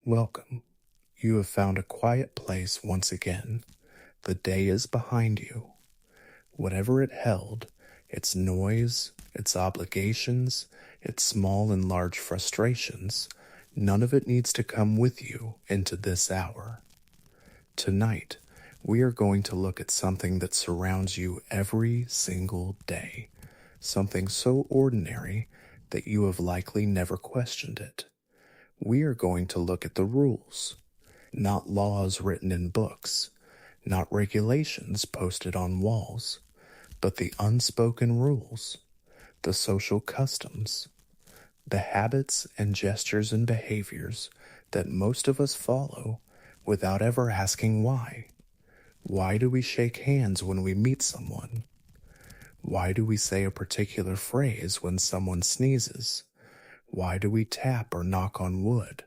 Welcome. You have found a quiet place once again. The day is behind you. Whatever it held, its noise, its obligations, its small and large frustrations, none of it needs to come with you into this hour. Tonight, we are going to look at something that surrounds you every single day, something so ordinary that you have likely never questioned it. We are going to look at the rules, not laws written in books, not regulations posted on walls, but the unspoken rules, the social customs, the habits and gestures and behaviors that most of us follow without ever asking why. Why do we shake hands when we meet someone? Why do we say a particular phrase when someone sneezes? Why do we tap or knock on wood?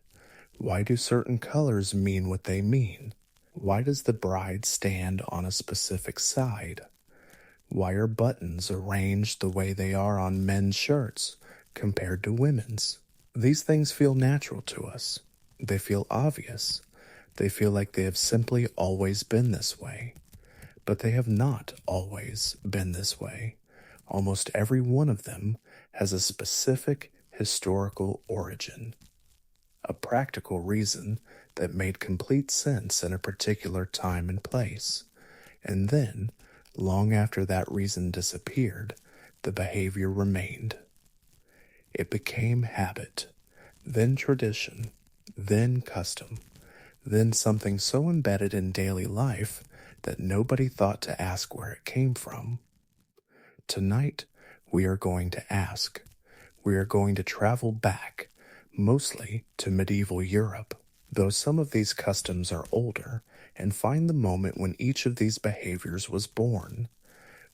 Why do certain colors mean what they mean? Why does the bride stand on a specific side? Why are buttons arranged the way they are on men's shirts compared to women's? These things feel natural to us. They feel obvious. They feel like they have simply always been this way. But they have not always been this way. Almost every one of them has a specific historical origin, a practical reason that made complete sense in a particular time and place. And then, long after that reason disappeared, the behavior remained. It became habit, then tradition, then custom, then something so embedded in daily life that nobody thought to ask where it came from. Tonight, we are going to ask. We are going to travel back, mostly to medieval Europe, though some of these customs are older, and find the moment when each of these behaviors was born.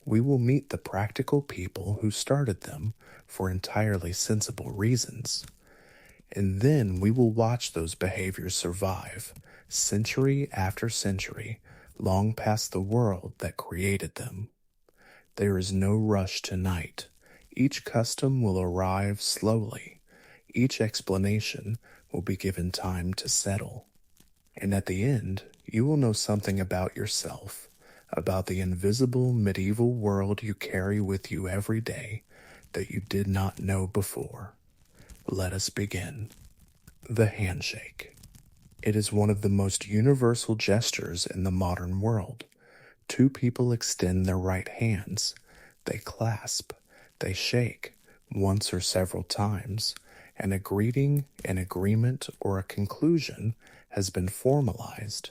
We will meet the practical people who started them for entirely sensible reasons. And then we will watch those behaviors survive, century after century, long past the world that created them. There is no rush tonight. Each custom will arrive slowly. Each explanation will be given time to settle. And at the end, you will know something about yourself, about the invisible medieval world you carry with you every day that you did not know before. Let us begin. The handshake. It is one of the most universal gestures in the modern world. Two people extend their right hands. They clasp. They shake once or several times, and a greeting, an agreement, or a conclusion has been formalized.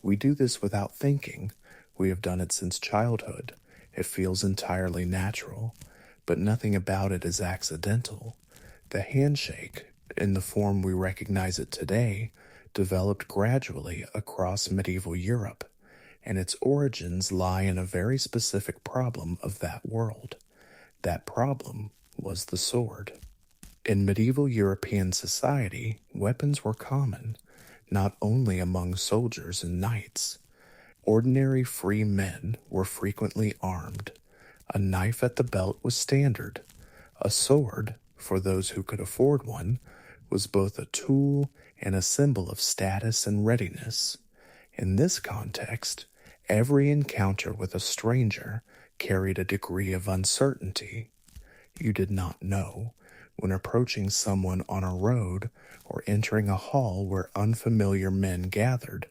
We do this without thinking. We have done it since childhood. It feels entirely natural, but nothing about it is accidental. The handshake, in the form we recognize it today, developed gradually across medieval Europe, and its origins lie in a very specific problem of that world. That problem was the sword. In medieval European society, weapons were common, not only among soldiers and knights. Ordinary free men were frequently armed. A knife at the belt was standard. A sword, for those who could afford one, was both a tool and a symbol of status and readiness. In this context, every encounter with a stranger carried a degree of uncertainty. You did not know, when approaching someone on a road or entering a hall where unfamiliar men gathered,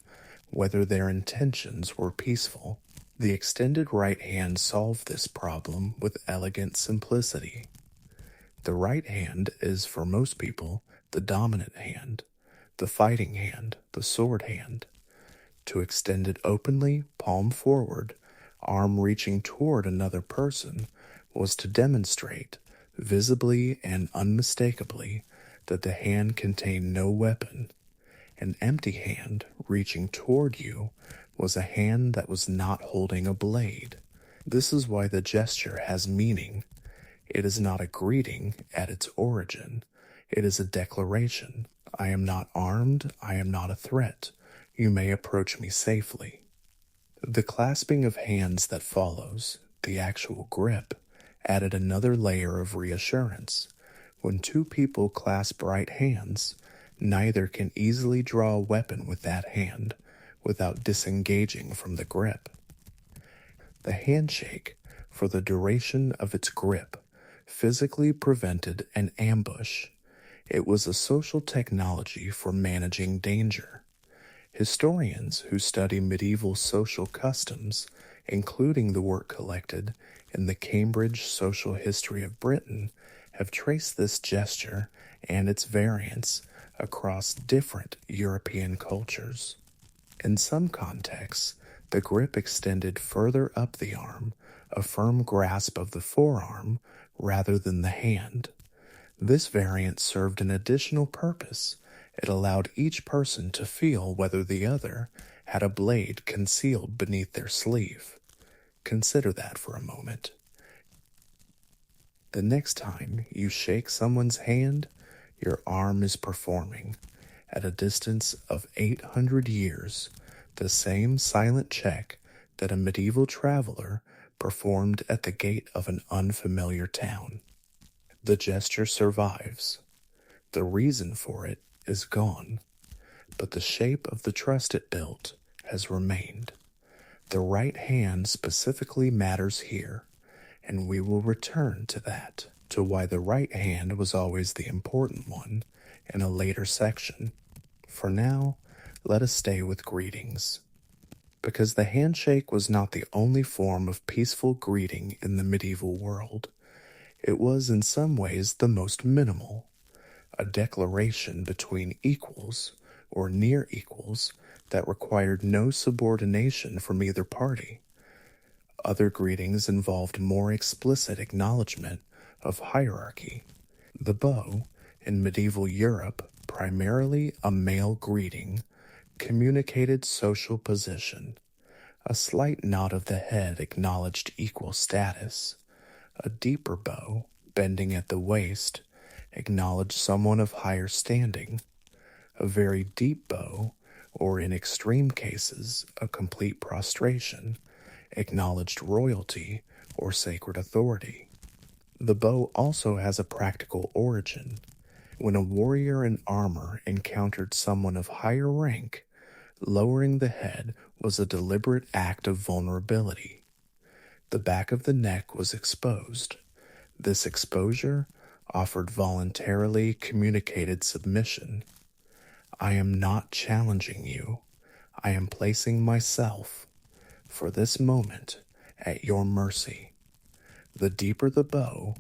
whether their intentions were peaceful. The extended right hand solved this problem with elegant simplicity. The right hand is, for most people, the dominant hand, the fighting hand, the sword hand. To extend it openly, palm forward, arm reaching toward another person, was to demonstrate, visibly and unmistakably, that the hand contained no weapon. An empty hand reaching toward you was a hand that was not holding a blade. This is why the gesture has meaning. It is not a greeting at its origin. It is a declaration. I am not armed. I am not a threat. You may approach me safely. The clasping of hands that follows, the actual grip, added another layer of reassurance. When two people clasp right hands, Neither can easily draw a weapon with that hand without disengaging from the grip. The handshake, for the duration of its grip, physically prevented an ambush. It was a social technology for managing danger. Historians who study medieval social customs, including the work collected in the Cambridge Social History of Britain, have traced this gesture and its variants across different European cultures. In some contexts, the grip extended further up the arm, a firm grasp of the forearm rather than the hand. This variant served an additional purpose. It allowed each person to feel whether the other had a blade concealed beneath their sleeve. Consider that for a moment. The next time you shake someone's hand, your arm is performing, at a distance of 800 years, the same silent check that a medieval traveler performed at the gate of an unfamiliar town. The gesture survives. The reason for it is gone, but the shape of the trust it built has remained. The right hand specifically matters here, and we will return to that, to why the right hand was always the important one, in a later section. For now, let us stay with greetings. Because the handshake was not the only form of peaceful greeting in the medieval world, it was in some ways the most minimal, a declaration between equals or near equals that required no subordination from either party. Other greetings involved more explicit acknowledgement of hierarchy. The bow, in medieval Europe, primarily a male greeting, communicated social position. A slight nod of the head acknowledged equal status. A deeper bow, bending at the waist, acknowledged someone of higher standing. A very deep bow, or in extreme cases, a complete prostration, acknowledged royalty or sacred authority. The bow also has a practical origin. When a warrior in armor encountered someone of higher rank, lowering the head was a deliberate act of vulnerability. The back of the neck was exposed. This exposure offered voluntarily communicated submission. I am not challenging you. I am placing myself, for this moment, at your mercy. The deeper the bow,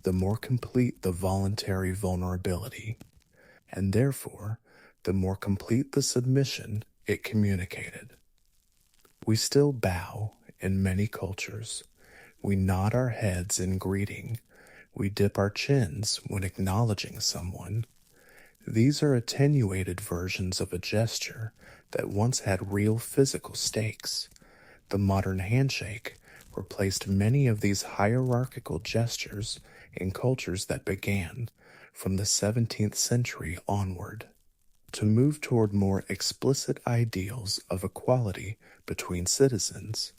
the more complete the voluntary vulnerability, and therefore, the more complete the submission it communicated. We still bow in many cultures. We nod our heads in greeting. We dip our chins when acknowledging someone. These are attenuated versions of a gesture that once had real physical stakes. The modern handshake replaced many of these hierarchical gestures in cultures that began from the 17th century onward. To move toward more explicit ideals of equality between citizens,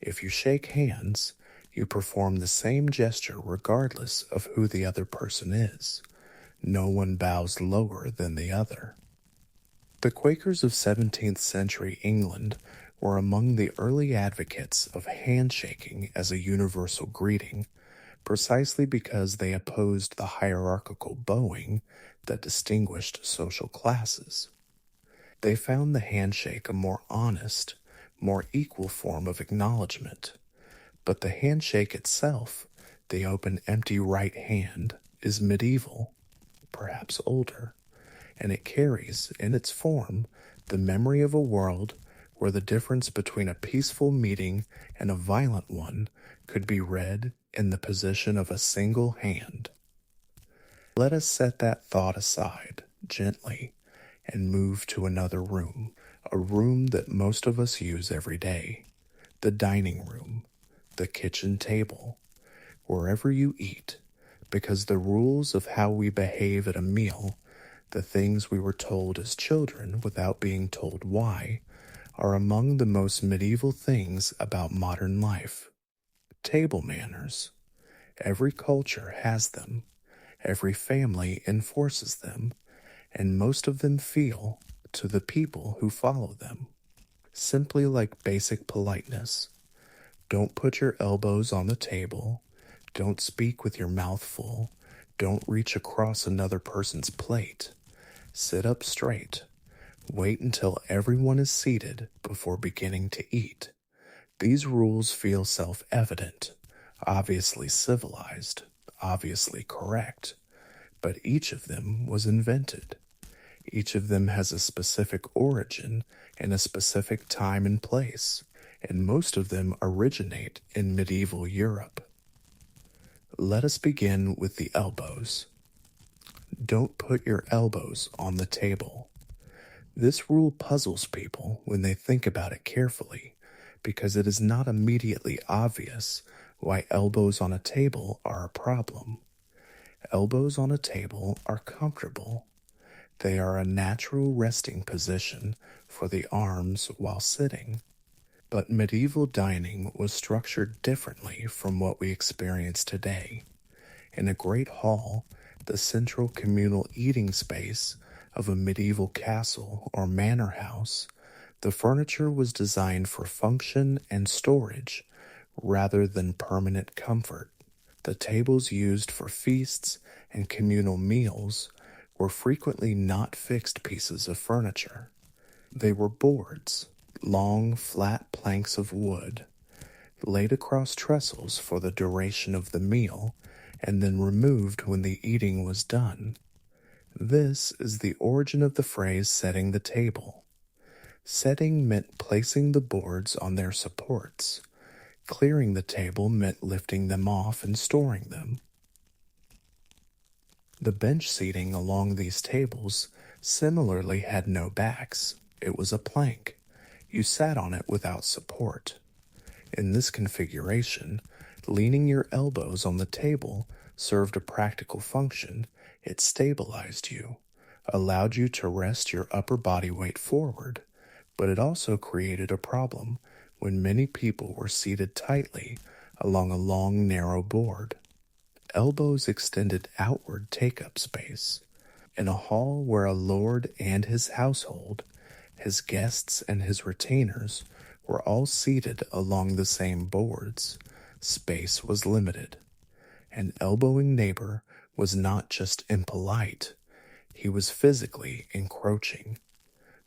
if you shake hands, you perform the same gesture regardless of who the other person is. No one bows lower than the other. The Quakers of 17th century England were among the early advocates of handshaking as a universal greeting, precisely because they opposed the hierarchical bowing that distinguished social classes. They found the handshake a more honest, more equal form of acknowledgement. But the handshake itself, the open, empty right hand, is medieval, perhaps older, and it carries, in its form, the memory of a world where the difference between a peaceful meeting and a violent one could be read in the position of a single hand. Let us set that thought aside, gently, and move to another room, a room that most of us use every day, the dining room, the kitchen table, wherever you eat, because the rules of how we behave at a meal, the things we were told as children without being told why, are among the most medieval things about modern life. Table manners. Every culture has them. Every family enforces them. and most of them feel to the people who follow them. Simply like basic politeness. Don't put your elbows on the table. Don't speak with your mouth full. Don't reach across another person's plate. Sit up straight. Wait until everyone is seated before beginning to eat. These rules feel self-evident, obviously civilized, obviously correct, but each of them was invented. Each of them has a specific origin and a specific time and place, and most of them originate in medieval Europe. Let us begin with the elbows. Don't put your elbows on the table. This rule puzzles people when they think about it carefully, because it is not immediately obvious why elbows on a table are a problem. Elbows on a table are comfortable. They are a natural resting position for the arms while sitting. But medieval dining was structured differently from what we experience today. In a great hall, the central communal eating space of a medieval castle or manor house, the furniture was designed for function and storage rather than permanent comfort. The tables used for feasts and communal meals were frequently not fixed pieces of furniture. They were boards, long, flat planks of wood, laid across trestles for the duration of the meal, and then removed when the eating was done. This is the origin of the phrase setting the table. Setting meant placing the boards on their supports. Clearing the table meant lifting them off and storing them. The bench seating along these tables similarly had no backs. It was a plank. You sat on it without support. In this configuration, leaning your elbows on the table served a practical function. It stabilized you, allowed you to rest your upper body weight forward, but it also created a problem when many people were seated tightly along a long, narrow board. Elbows extended outward take-up space. In a hall where a lord and his household, his guests and his retainers, were all seated along the same boards, space was limited. An elbowing neighbor was not just impolite, he was physically encroaching.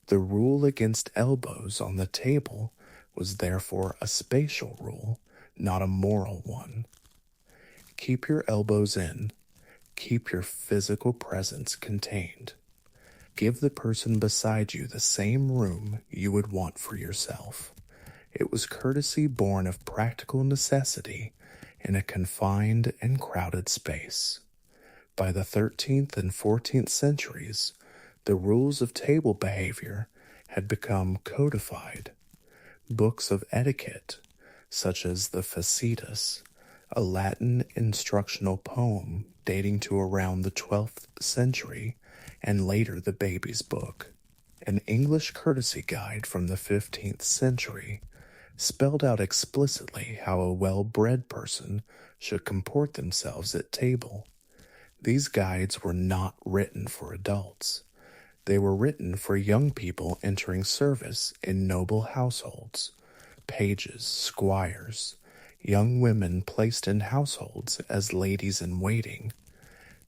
The rule against elbows on the table was therefore a spatial rule, not a moral one. Keep your elbows in. Keep your physical presence contained. Give the person beside you the same room you would want for yourself. It was courtesy born of practical necessity in a confined and crowded space. By the 13th and 14th centuries, the rules of table behavior had become codified. Books of etiquette, such as the Facetus, a Latin instructional poem dating to around the 12th century, and later the Baby's Book, an English courtesy guide from the 15th century, spelled out explicitly how a well-bred person should comport themselves at table. These guides were not written for adults. They were written for young people entering service in noble households, pages, squires, young women placed in households as ladies-in-waiting.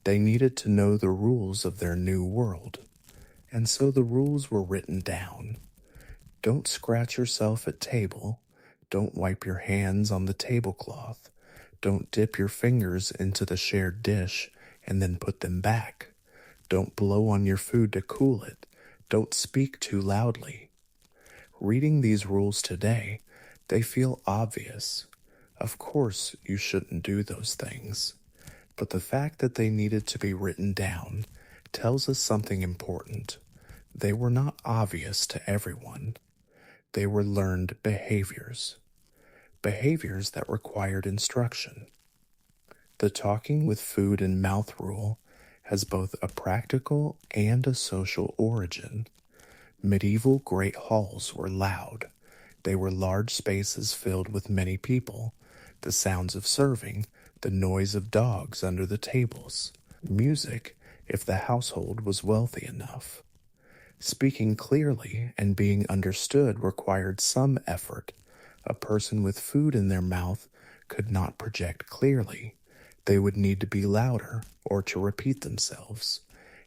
They needed to know the rules of their new world, and so the rules were written down. Don't scratch yourself at table. Don't wipe your hands on the tablecloth. Don't dip your fingers into the shared dish and then put them back. Don't blow on your food to cool it. Don't speak too loudly. Reading these rules today, they feel obvious. Of course, you shouldn't do those things. But the fact that they needed to be written down tells us something important. They were not obvious to everyone. They were learned behaviors. Behaviors that required instruction. The talking with food and mouth rule has both a practical and a social origin. Medieval great halls were loud. They were large spaces filled with many people, the sounds of serving, the noise of dogs under the tables. Music if the household was wealthy enough. Speaking clearly and being understood required some effort. A person with food in their mouth could not project clearly. They would need to be louder or to repeat themselves.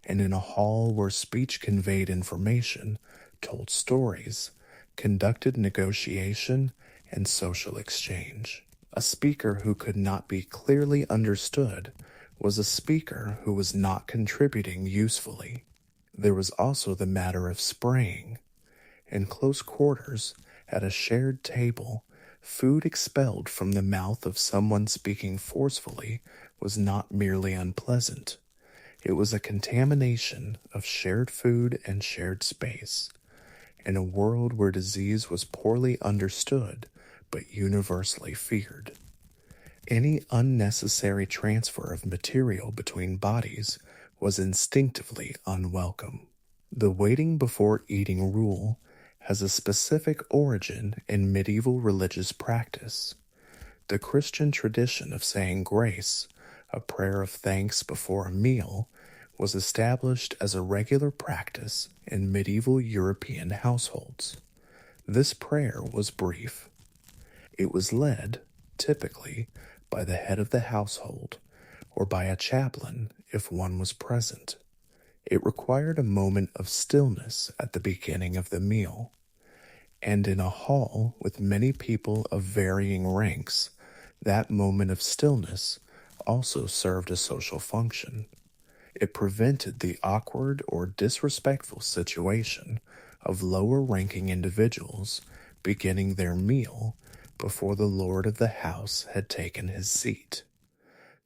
And in a hall where speech conveyed information, told stories, conducted negotiation and social exchange. A speaker who could not be clearly understood was a speaker who was not contributing usefully. There was also the matter of spraying. In close quarters, at a shared table, food expelled from the mouth of someone speaking forcefully was not merely unpleasant. It was a contamination of shared food and shared space. In a world where disease was poorly understood but universally feared, any unnecessary transfer of material between bodies was instinctively unwelcome. The waiting before eating rule has a specific origin in medieval religious practice. The Christian tradition of saying grace, a prayer of thanks before a meal, was established as a regular practice in medieval European households. This prayer was brief. It was led, typically, by the head of the household or by a chaplain if one was present. It required a moment of stillness at the beginning of the meal, and in a hall with many people of varying ranks, that moment of stillness also served a social function. It prevented the awkward or disrespectful situation of lower-ranking individuals beginning their meal before the lord of the house had taken his seat.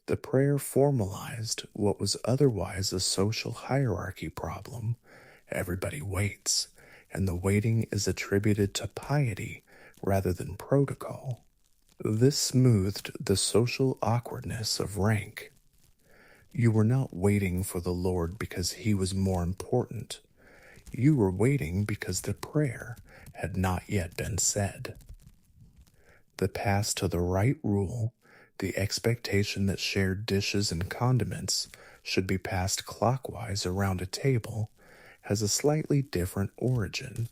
The prayer formalized what was otherwise a social hierarchy problem. Everybody waits, and the waiting is attributed to piety rather than protocol. This smoothed the social awkwardness of rank. You were not waiting for the Lord because he was more important. You were waiting because the prayer had not yet been said. The pass to the right rule, the expectation that shared dishes and condiments should be passed clockwise around a table, has a slightly different origin,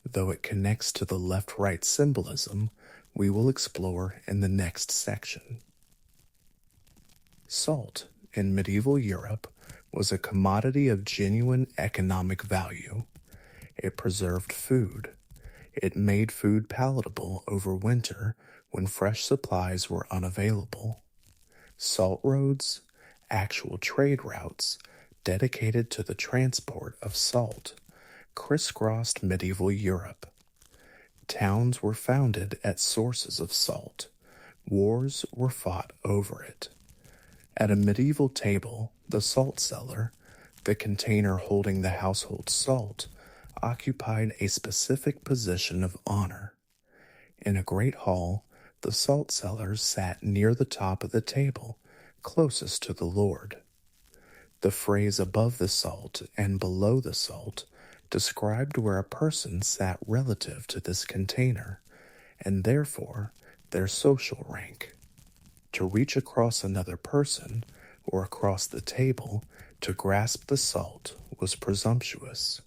though it connects to the left-right symbolism we will explore in the next section. Salt in medieval Europe was a commodity of genuine economic value. It preserved food. It made food palatable over winter when fresh supplies were unavailable. Salt roads, actual trade routes dedicated to the transport of salt, crisscrossed medieval Europe. Towns were founded at sources of salt. Wars were fought over it. At a medieval table, the salt cellar, the container holding the household salt, occupied a specific position of honor. In a great hall, the salt cellars sat near the top of the table, closest to the Lord. The phrase above the salt and below the salt described where a person sat relative to this container, and therefore their social rank. To reach across another person or across the table to grasp the salt was presumptuous.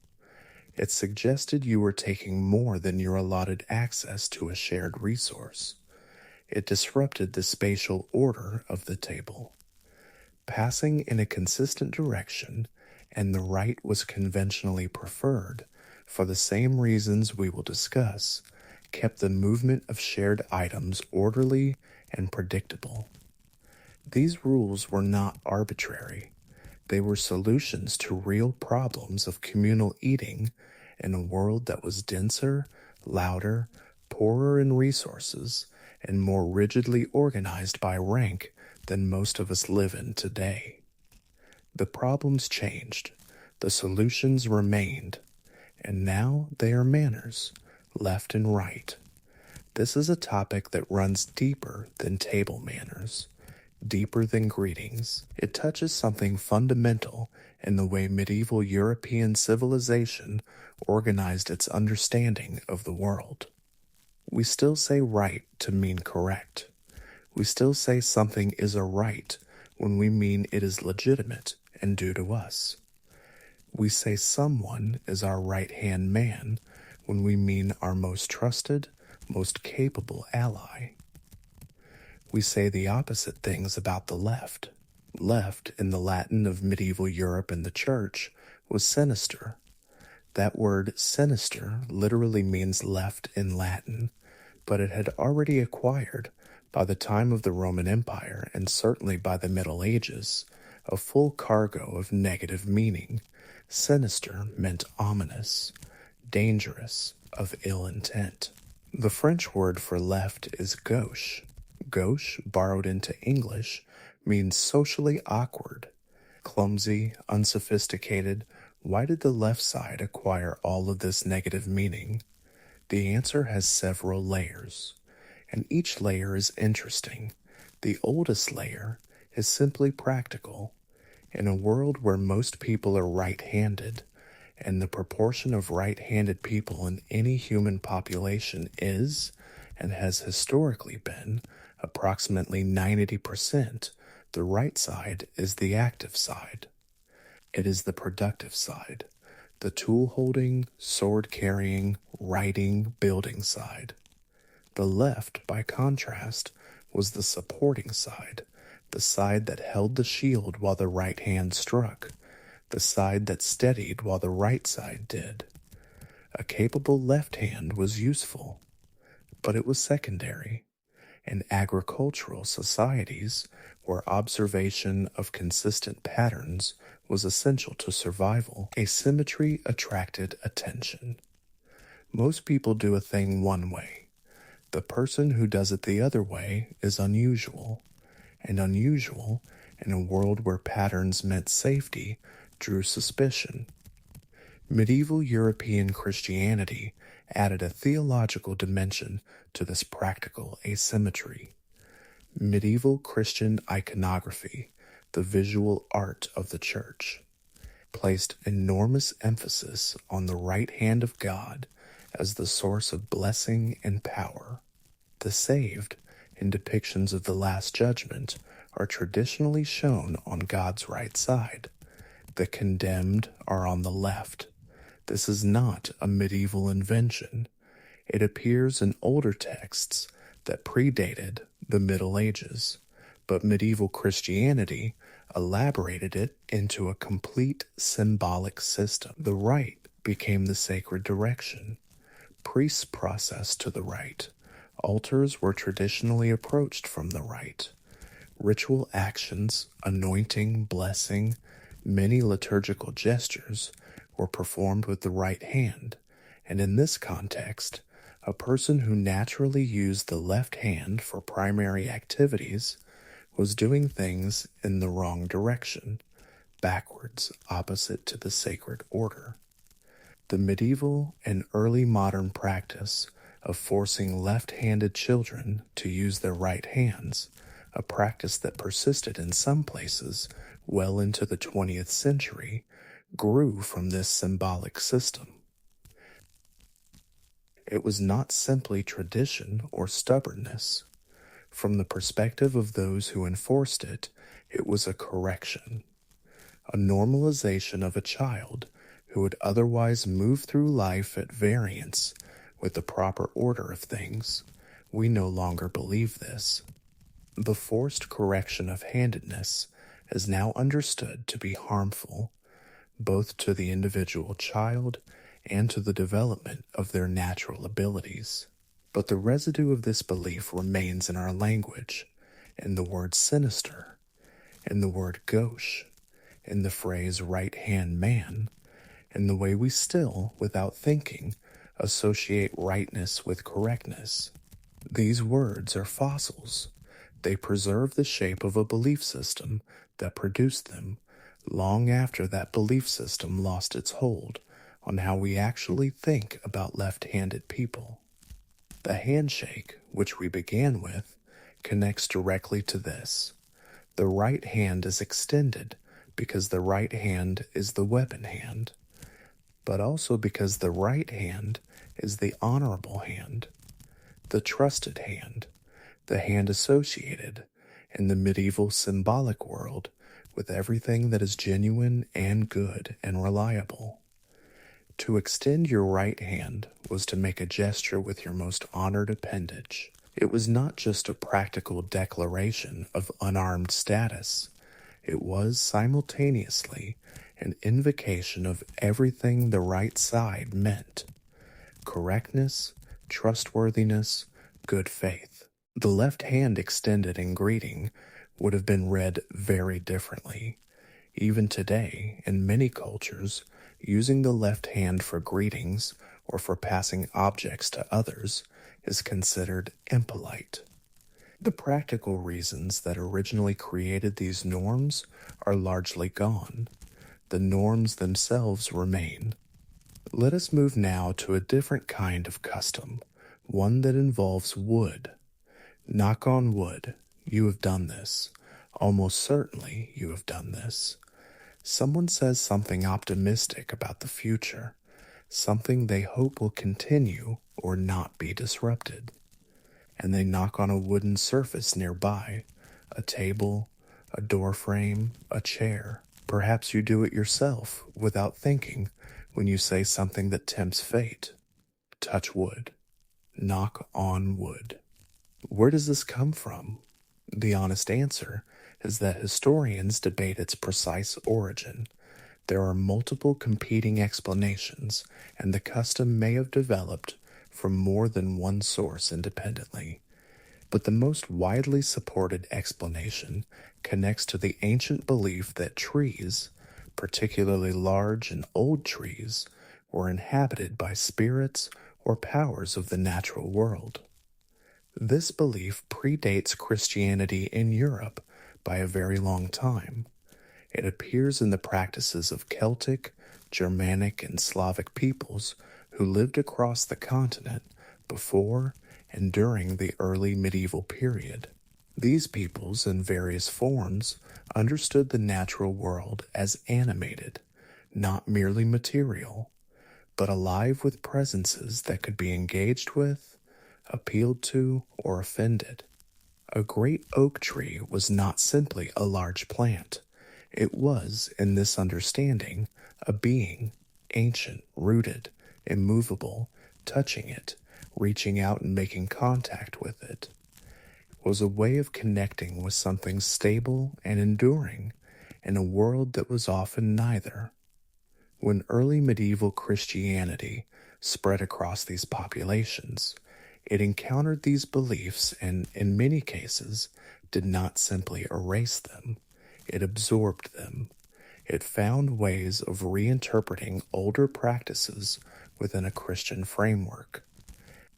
It suggested you were taking more than your allotted access to a shared resource. It disrupted the spatial order of the table. Passing in a consistent direction, and the right was conventionally preferred, for the same reasons we will discuss, kept the movement of shared items orderly and predictable. These rules were not arbitrary. They were solutions to real problems of communal eating in a world that was denser, louder, poorer in resources, and more rigidly organized by rank than most of us live in today. The problems changed, the solutions remained, and now they are manners, left and right. This is a topic that runs deeper than table manners, deeper than greetings. It touches something fundamental in the way medieval European civilization organized its understanding of the world. We still say right to mean correct. We still say something is a right when we mean it is legitimate and do to us. We say someone is our right-hand man when we mean our most trusted, most capable ally. We say the opposite things about the left. Left, in the Latin of medieval Europe and the Church, was sinister. That word sinister literally means left in Latin, but it had already acquired, by the time of the Roman Empire and certainly by the Middle Ages, a full cargo of negative meaning. Sinister meant ominous, dangerous, of ill intent. The French word for left is gauche. Gauche, borrowed into English, means socially awkward, clumsy, unsophisticated. Why did the left side acquire all of this negative meaning? The answer has several layers, and each layer is interesting. The oldest layer is simply practical. In a world where most people are right-handed, and the proportion of right-handed people in any human population is, and has historically been, approximately 90%, the right side is the active side. It is the productive side, the tool-holding, sword-carrying, writing, building side. The left, by contrast, was the supporting side, the side that held the shield while the right hand struck, the side that steadied while the right side did. A capable left hand was useful, but it was secondary. In agricultural societies, where observation of consistent patterns was essential to survival, asymmetry attracted attention. Most people do a thing one way. The person who does it the other way is unusual, and unusual, in a world where patterns meant safety, drew suspicion. Medieval European Christianity added a theological dimension to this practical asymmetry. Medieval Christian iconography, the visual art of the church, placed enormous emphasis on the right hand of God as the source of blessing and power. The saved, in depictions of the Last Judgment, are traditionally shown on God's right side. The condemned are on the left. This is not a medieval invention. It appears in older texts that predated the Middle Ages, but medieval Christianity elaborated it into a complete symbolic system. The right became the sacred direction. Priests processed to the right. Altars were traditionally approached from the right. Ritual actions, anointing, blessing, many liturgical gestures were performed with the right hand, and in this context, a person who naturally used the left hand for primary activities was doing things in the wrong direction, backwards, opposite to the sacred order. The medieval and early modern practice of forcing left-handed children to use their right hands, a practice that persisted in some places well into the 20th century, grew from this symbolic system. It was not simply tradition or stubbornness. From the perspective of those who enforced it, it was a correction, a normalization of a child who would otherwise move through life at variance with the proper order of things. We no longer believe this. The forced correction of handedness is now understood to be harmful, both to the individual child and to the development of their natural abilities. But the residue of this belief remains in our language, in the word sinister, in the word gauche, in the phrase right-hand man, in the way we still, without thinking, associate rightness with correctness. These words are fossils. They preserve the shape of a belief system that produced them long after that belief system lost its hold on how we actually think about left-handed people. The handshake, which we began with, connects directly to this. The right hand is extended because the right hand is the weapon hand, but also because the right hand is the honorable hand, the trusted hand, the hand associated, in the medieval symbolic world, with everything that is genuine and good and reliable. To extend your right hand was to make a gesture with your most honored appendage. It was not just a practical declaration of unarmed status, it was simultaneously an invocation of everything the right side meant: correctness, trustworthiness, good faith. The left hand extended in greeting would have been read very differently. Even today, in many cultures, using the left hand for greetings or for passing objects to others is considered impolite. The practical reasons that originally created these norms are largely gone. The norms themselves remain. Let us move now to a different kind of custom, one that involves wood. Knock on wood, you have done this. Almost certainly you have done this. Someone says something optimistic about the future, something they hope will continue or not be disrupted. And they knock on a wooden surface nearby, a table, a door frame, a chair. Perhaps you do it yourself without thinking when you say something that tempts fate. Touch wood. Knock on wood. Where does this come from? The honest answer is that historians debate its precise origin. There are multiple competing explanations, and the custom may have developed from more than one source independently. But the most widely supported explanation connects to the ancient belief that trees, particularly large and old trees, were inhabited by spirits or powers of the natural world. This belief predates Christianity in Europe by a very long time. It appears in the practices of Celtic, Germanic, and Slavic peoples who lived across the continent before and during the early medieval period. These peoples, in various forms, understood the natural world as animated, not merely material, but alive with presences that could be engaged with, appealed to, or offended. A great oak tree was not simply a large plant. It was, in this understanding, a being, ancient, rooted, immovable. Touching it, reaching out and making contact with it, was a way of connecting with something stable and enduring in a world that was often neither. When early medieval Christianity spread across these populations, it encountered these beliefs and, in many cases, did not simply erase them. It absorbed them. It found ways of reinterpreting older practices within a Christian framework,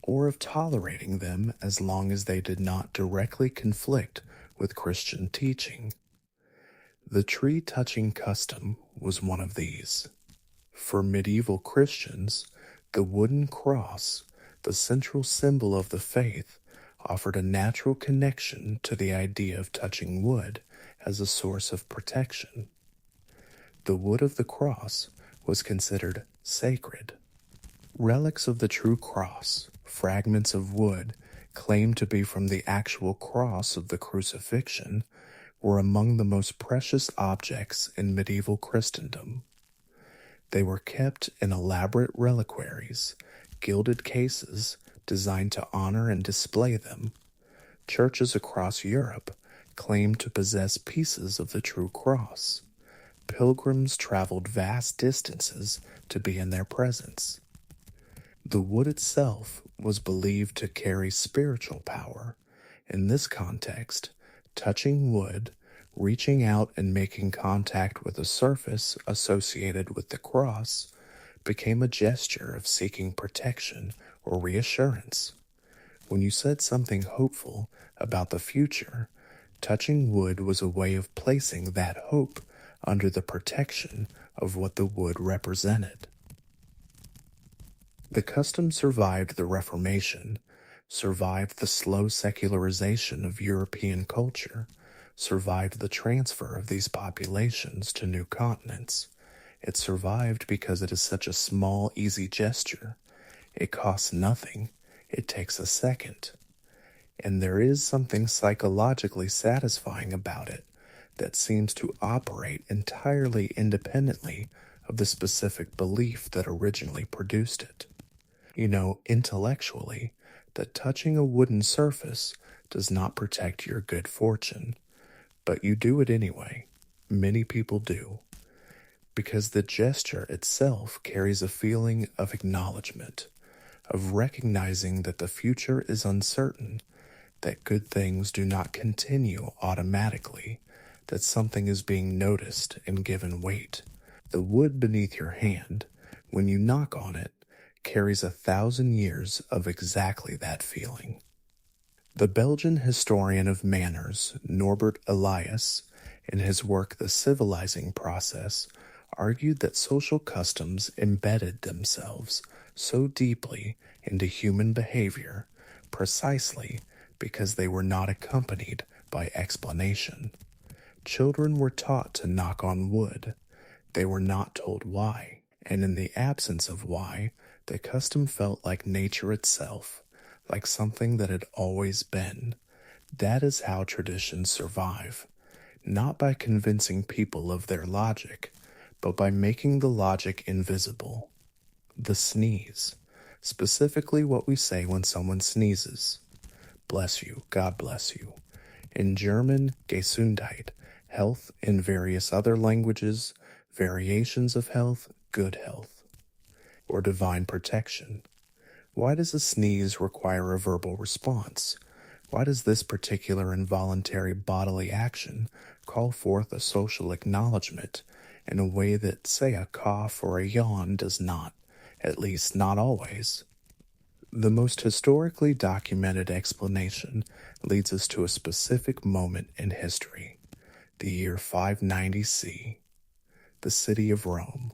or of tolerating them as long as they did not directly conflict with Christian teaching. The tree-touching custom was one of these. For medieval Christians, the wooden cross, the central symbol of the faith, offered a natural connection to the idea of touching wood as a source of protection. The wood of the cross was considered sacred. Relics of the true cross, fragments of wood claimed to be from the actual cross of the crucifixion, were among the most precious objects in medieval Christendom. They were kept in elaborate reliquaries, gilded cases designed to honor and display them. Churches across Europe claimed to possess pieces of the true cross. Pilgrims traveled vast distances to be in their presence. The wood itself was believed to carry spiritual power. In this context, touching wood, reaching out and making contact with a surface associated with the cross, became a gesture of seeking protection or reassurance. When you said something hopeful about the future, touching wood was a way of placing that hope under the protection of what the wood represented. The custom survived the Reformation, survived the slow secularization of European culture, survived the transfer of these populations to new continents. It survived because it is such a small, easy gesture. It costs nothing. It takes a second. And there is something psychologically satisfying about it, that seems to operate entirely independently of the specific belief that originally produced it. You know, intellectually, that touching a wooden surface does not protect your good fortune, but you do it anyway. Many people do, because the gesture itself carries a feeling of acknowledgement, of recognizing that the future is uncertain, that good things do not continue automatically, that something is being noticed and given weight. The wood beneath your hand, when you knock on it, carries 1,000 years of exactly that feeling. The Belgian historian of manners, Norbert Elias, in his work The Civilizing Process, argued that social customs embedded themselves so deeply into human behavior precisely because they were not accompanied by explanation. Children were taught to knock on wood. They were not told why, and in the absence of why, the custom felt like nature itself, like something that had always been. That is how traditions survive, not by convincing people of their logic, but by making the logic invisible. The sneeze, specifically what we say when someone sneezes. Bless you, God bless you. In German, Gesundheit, health; in various other languages, variations of health, good health. Or divine protection. Why does a sneeze require a verbal response? Why does this particular involuntary bodily action call forth a social acknowledgement in a way that, say, a cough or a yawn does not, at least not always? The most historically documented explanation leads us to a specific moment in history, the year 590 C, the city of Rome.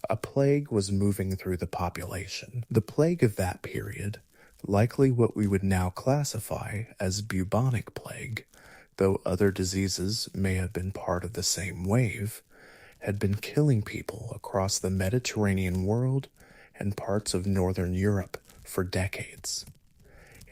A plague was moving through the population. The plague of that period, likely what we would now classify as bubonic plague, though other diseases may have been part of the same wave, had been killing people across the Mediterranean world and parts of northern Europe for decades.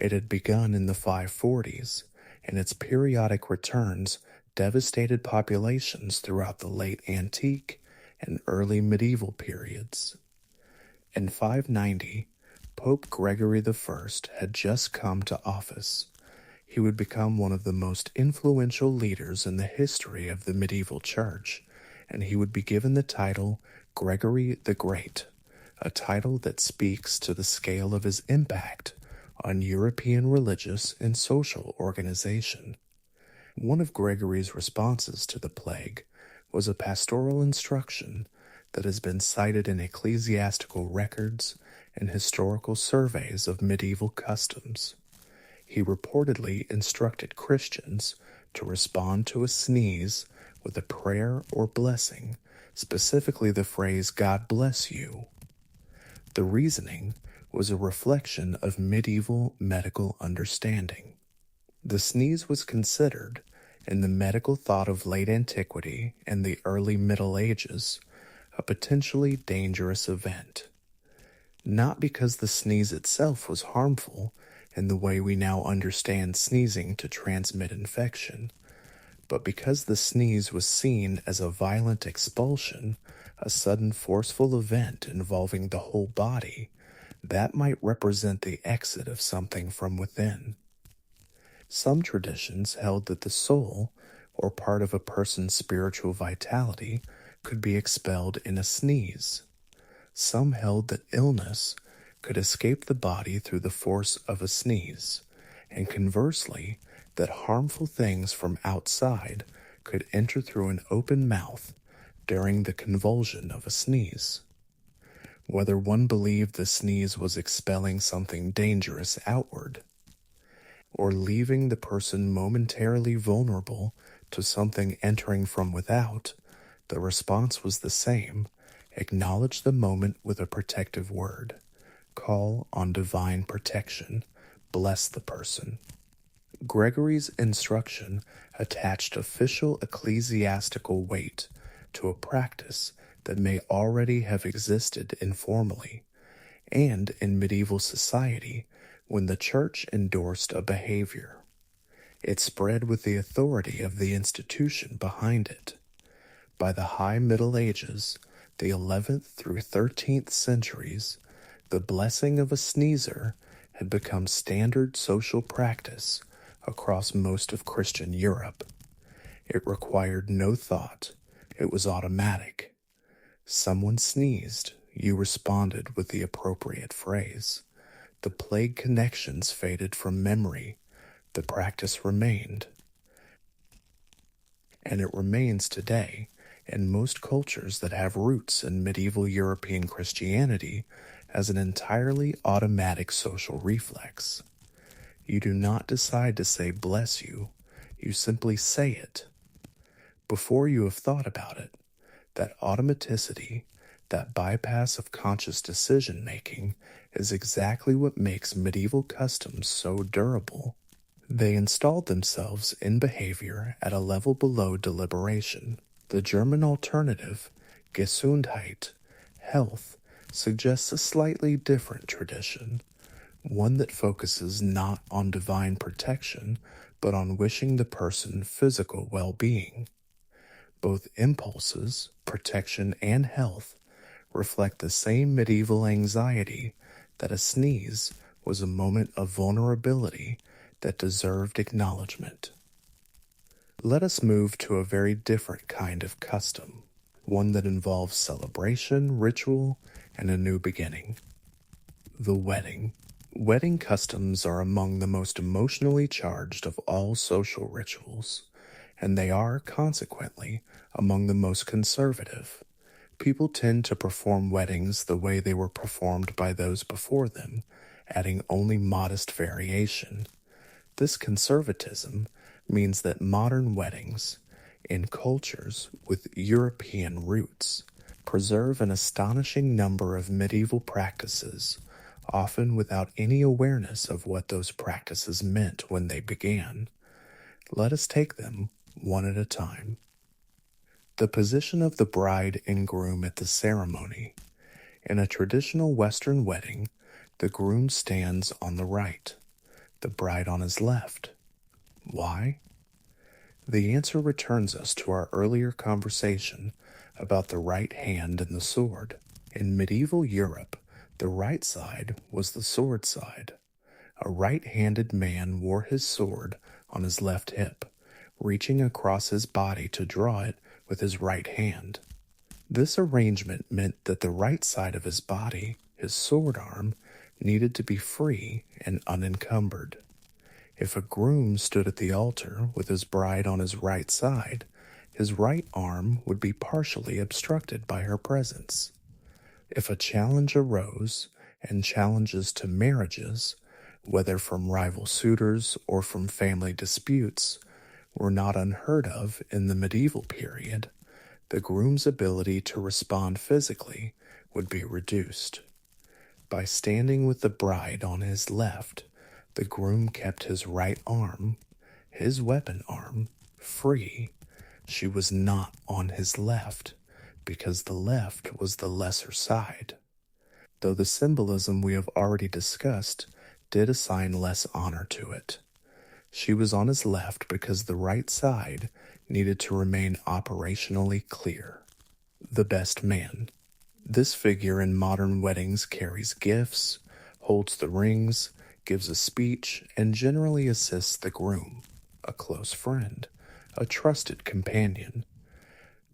It had begun in the 540s, and its periodic returns devastated populations throughout the late antique and early medieval periods. In 590, Pope Gregory I had just come to office. He would become one of the most influential leaders in the history of the medieval church, and he would be given the title Gregory the Great, a title that speaks to the scale of his impact on European religious and social organization. One of Gregory's responses to the plague was a pastoral instruction that has been cited in ecclesiastical records and historical surveys of medieval customs. He reportedly instructed Christians to respond to a sneeze with a prayer or blessing, specifically the phrase, God bless you. The reasoning was a reflection of medieval medical understanding. The sneeze was considered, in the medical thought of late antiquity and the early Middle Ages, a potentially dangerous event. Not because the sneeze itself was harmful in the way we now understand sneezing to transmit infection, but because the sneeze was seen as a violent expulsion, a sudden forceful event involving the whole body, that might represent the exit of something from within. Some traditions held that the soul, or part of a person's spiritual vitality, could be expelled in a sneeze. Some held that illness could escape the body through the force of a sneeze, and conversely, that harmful things from outside could enter through an open mouth during the convulsion of a sneeze. Whether one believed the sneeze was expelling something dangerous outward, or leaving the person momentarily vulnerable to something entering from without, the response was the same: acknowledge the moment with a protective word, call on divine protection, bless the person. Gregory's instruction attached official ecclesiastical weight to a practice that may already have existed informally, and in medieval society when the church endorsed a behavior. It spread with the authority of the institution behind it. By the High Middle Ages, the 11th through 13th centuries, the blessing of a sneezer had become standard social practice across most of Christian Europe. It required no thought, it was automatic. Someone sneezed, you responded with the appropriate phrase. The plague connections faded from memory, the practice remained. And it remains today in most cultures that have roots in medieval European Christianity as an entirely automatic social reflex. You do not decide to say bless you, you simply say it. Before you have thought about it, that automaticity, that bypass of conscious decision making, is exactly what makes medieval customs so durable. They installed themselves in behavior at a level below deliberation. The German alternative, Gesundheit, health, suggests a slightly different tradition, one that focuses not on divine protection, but on wishing the person physical well-being. Both impulses, protection and health, reflect the same medieval anxiety that a sneeze was a moment of vulnerability that deserved acknowledgement. Let us move to a very different kind of custom, one that involves celebration, ritual, and a new beginning. The wedding. Wedding customs are among the most emotionally charged of all social rituals, and they are, consequently, among the most conservative. People tend to perform weddings the way they were performed by those before them, adding only modest variation. This conservatism means that modern weddings, in cultures with European roots, preserve an astonishing number of medieval practices, often without any awareness of what those practices meant when they began. Let us take them one at a time. The position of the bride and groom at the ceremony. In a traditional Western wedding, the groom stands on the right, the bride on his left. Why? The answer returns us to our earlier conversation about the right hand and the sword. In medieval Europe, the right side was the sword side. A right-handed man wore his sword on his left hip, reaching across his body to draw it with his right hand. This arrangement meant that the right side of his body, his sword arm, needed to be free and unencumbered. If a groom stood at the altar with his bride on his right side, his right arm would be partially obstructed by her presence. If a challenge arose, and challenges to marriages, whether from rival suitors or from family disputes, were not unheard of in the medieval period, the groom's ability to respond physically would be reduced. By standing with the bride on his left, the groom kept his right arm, his weapon arm, free. She was not on his left, because the left was the lesser side. Though the symbolism we have already discussed did assign less honor to it. She was on his left because the right side needed to remain operationally clear. The best man. This figure in modern weddings carries gifts, holds the rings, gives a speech, and generally assists the groom, a close friend, a trusted companion.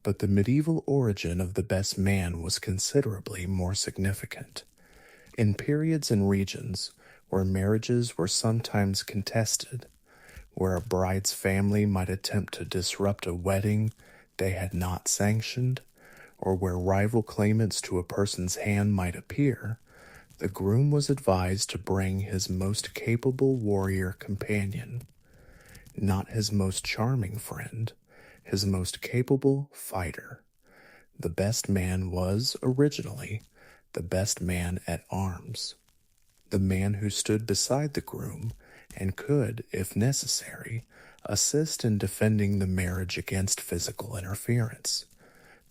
But the medieval origin of the best man was considerably more significant. In periods and regions where marriages were sometimes contested, where a bride's family might attempt to disrupt a wedding they had not sanctioned, or where rival claimants to a person's hand might appear, the groom was advised to bring his most capable warrior companion, not his most charming friend, his most capable fighter. The best man was, originally, the best man at arms, the man who stood beside the groom and could, if necessary, assist in defending the marriage against physical interference.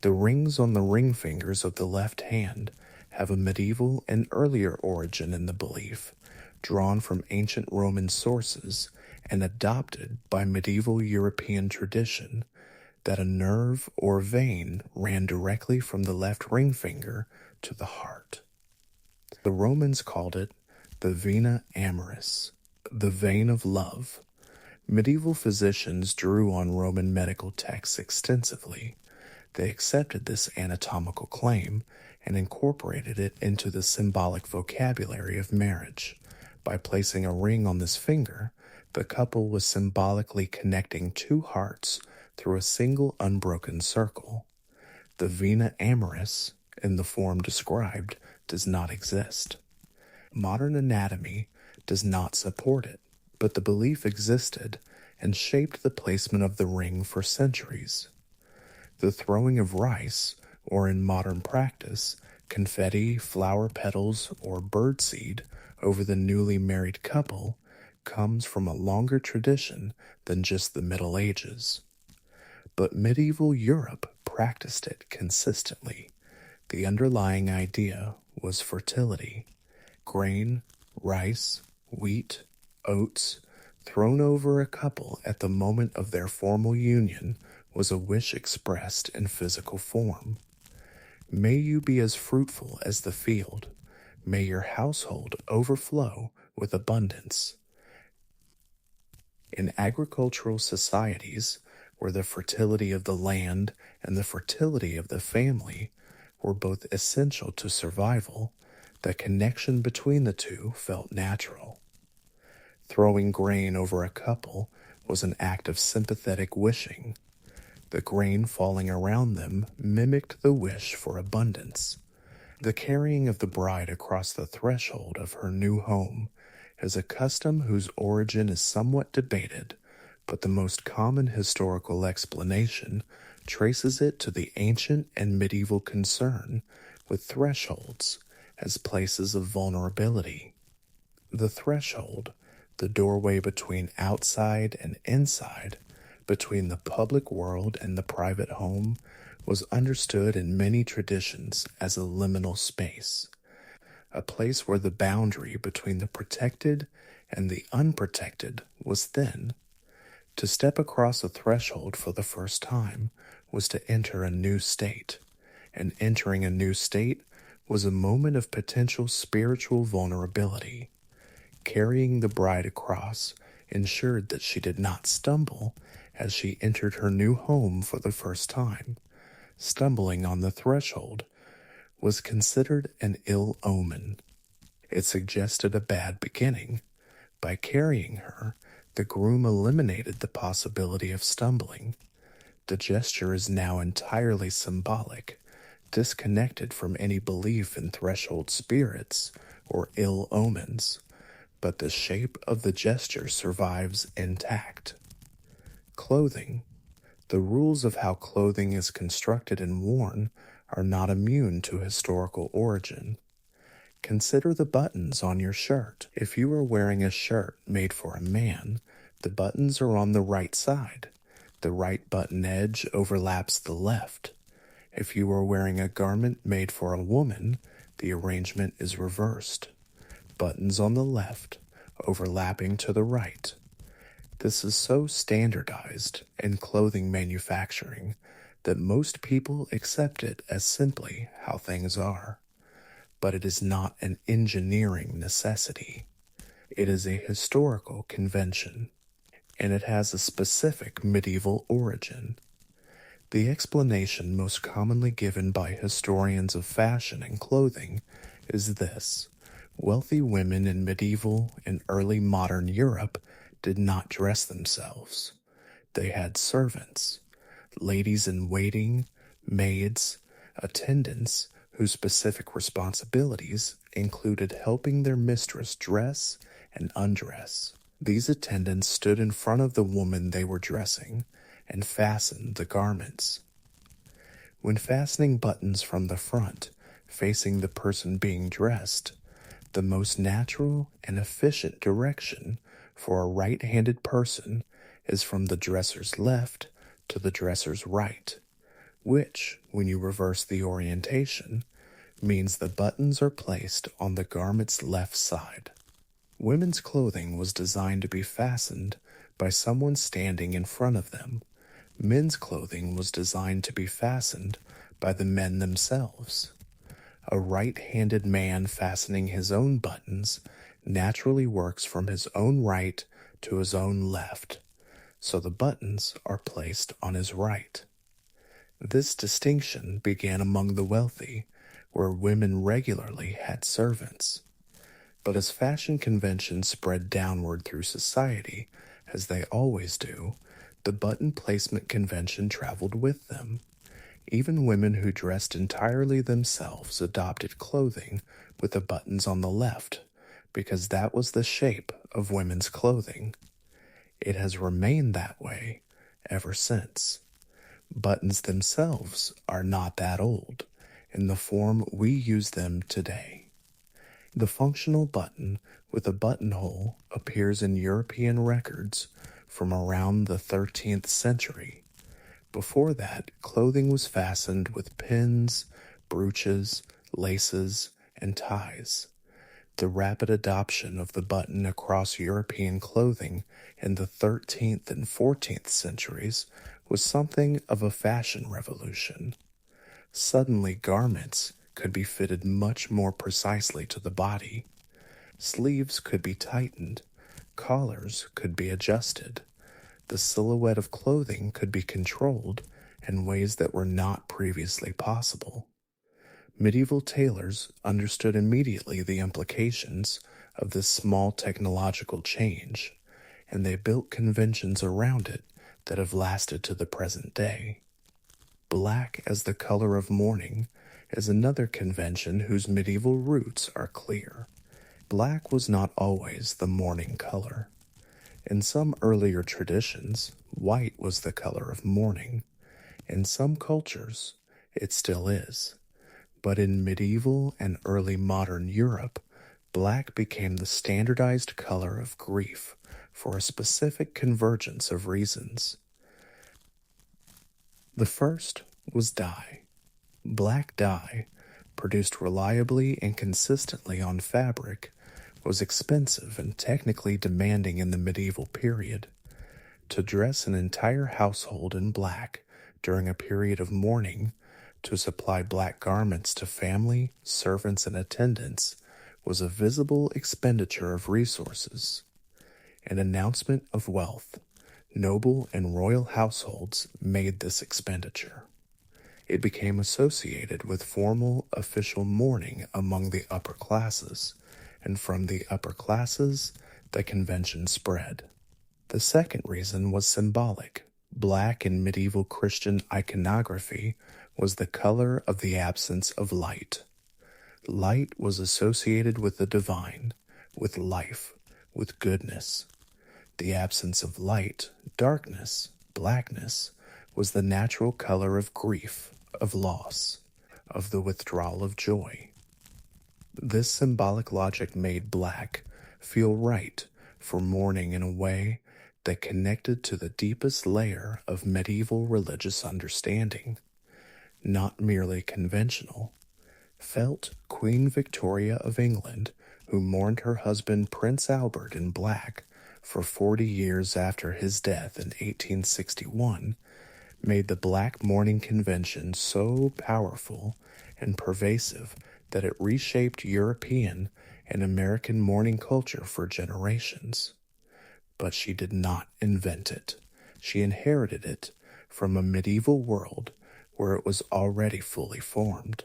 The rings on the ring fingers of the left hand have a medieval and earlier origin in the belief, drawn from ancient Roman sources and adopted by medieval European tradition, that a nerve or vein ran directly from the left ring finger to the heart. The Romans called it the vena amoris, the vein of love. Medieval physicians drew on Roman medical texts extensively. They accepted this anatomical claim and incorporated it into the symbolic vocabulary of marriage. By placing a ring on this finger, the couple was symbolically connecting two hearts through a single unbroken circle. The vena amoris, in the form described, does not exist. Modern anatomy does not support it, but the belief existed and shaped the placement of the ring for centuries. The throwing of rice, or in modern practice, confetti, flower petals, or birdseed over the newly married couple, comes from a longer tradition than just the Middle Ages. But medieval Europe practiced it consistently. The underlying idea was fertility. Grain, rice, wheat, oats, thrown over a couple at the moment of their formal union was a wish expressed in physical form. May you be as fruitful as the field. May your household overflow with abundance. In agricultural societies, where the fertility of the land and the fertility of the family were both essential to survival, the connection between the two felt natural. Throwing grain over a couple was an act of sympathetic wishing. The grain falling around them mimicked the wish for abundance. The carrying of the bride across the threshold of her new home is a custom whose origin is somewhat debated, but the most common historical explanation traces it to the ancient and medieval concern with thresholds as places of vulnerability. The threshold, the doorway between outside and inside, between the public world and the private home, was understood in many traditions as a liminal space, a place where the boundary between the protected and the unprotected was thin. To step across a threshold for the first time was to enter a new state, and entering a new state was a moment of potential spiritual vulnerability. Carrying the bride across ensured that she did not stumble as she entered her new home for the first time. Stumbling on the threshold was considered an ill omen. It suggested a bad beginning. By carrying her, the groom eliminated the possibility of stumbling. The gesture is now entirely symbolic, disconnected from any belief in threshold spirits or ill omens, but the shape of the gesture survives intact. Clothing. The rules of how clothing is constructed and worn are not immune to historical origin. Consider the buttons on your shirt. If you are wearing a shirt made for a man, the buttons are on the right side. The right button edge overlaps the left. If you are wearing a garment made for a woman, the arrangement is reversed. Buttons on the left, overlapping to the right. This is so standardized in clothing manufacturing that most people accept it as simply how things are. But it is not an engineering necessity. It is a historical convention, and it has a specific medieval origin. The explanation most commonly given by historians of fashion and clothing is this: wealthy women in medieval and early modern Europe did not dress themselves. They had servants, ladies in waiting, maids, attendants, whose specific responsibilities included helping their mistress dress and undress. These attendants stood in front of the woman they were dressing and fastened the garments. When fastening buttons from the front, facing the person being dressed, the most natural and efficient direction for a right-handed person is from the dresser's left to the dresser's right, which, when you reverse the orientation, means the buttons are placed on the garment's left side. Women's clothing was designed to be fastened by someone standing in front of them. Men's clothing was designed to be fastened by the men themselves. A right-handed man fastening his own buttons naturally works from his own right to his own left, so the buttons are placed on his right. This distinction began among the wealthy, where women regularly had servants. But as fashion conventions spread downward through society, as they always do, the button placement convention traveled with them. Even women who dressed entirely themselves adopted clothing with the buttons on the left, because that was the shape of women's clothing. It has remained that way ever since. Buttons themselves are not that old, in the form we use them today. The functional button with a buttonhole appears in European records from around the 13th century. Before that, clothing was fastened with pins, brooches, laces, and ties. The rapid adoption of the button across European clothing in the 13th and 14th centuries was something of a fashion revolution. Suddenly, garments could be fitted much more precisely to the body. Sleeves could be tightened, collars could be adjusted. The silhouette of clothing could be controlled in ways that were not previously possible. Medieval tailors understood immediately the implications of this small technological change, and they built conventions around it that have lasted to the present day. Black as the color of mourning is another convention whose medieval roots are clear. Black was not always the mourning color. In some earlier traditions, white was the color of mourning. In some cultures, it still is. But in medieval and early modern Europe, black became the standardized color of grief for a specific convergence of reasons. The first was dye. Black dye, produced reliably and consistently on fabric, was expensive and technically demanding in the medieval period. To dress an entire household in black during a period of mourning, to supply black garments to family, servants, and attendants, was a visible expenditure of resources. An announcement of wealth. Noble and royal households made this expenditure. It became associated with formal official mourning among the upper classes, and from the upper classes, the convention spread. The second reason was symbolic. Black in medieval Christian iconography was the color of the absence of light. Light was associated with the divine, with life, with goodness. The absence of light, darkness, blackness, was the natural color of grief, of loss, of the withdrawal of joy. This symbolic logic made black feel right for mourning in a way that connected to the deepest layer of medieval religious understanding, not merely conventional. Felt Queen Victoria of England, who mourned her husband Prince Albert in black for 40 years after his death in 1861, made the black mourning convention so powerful and pervasive that it reshaped European and American mourning culture for generations. But she did not invent it. She inherited it from a medieval world where it was already fully formed.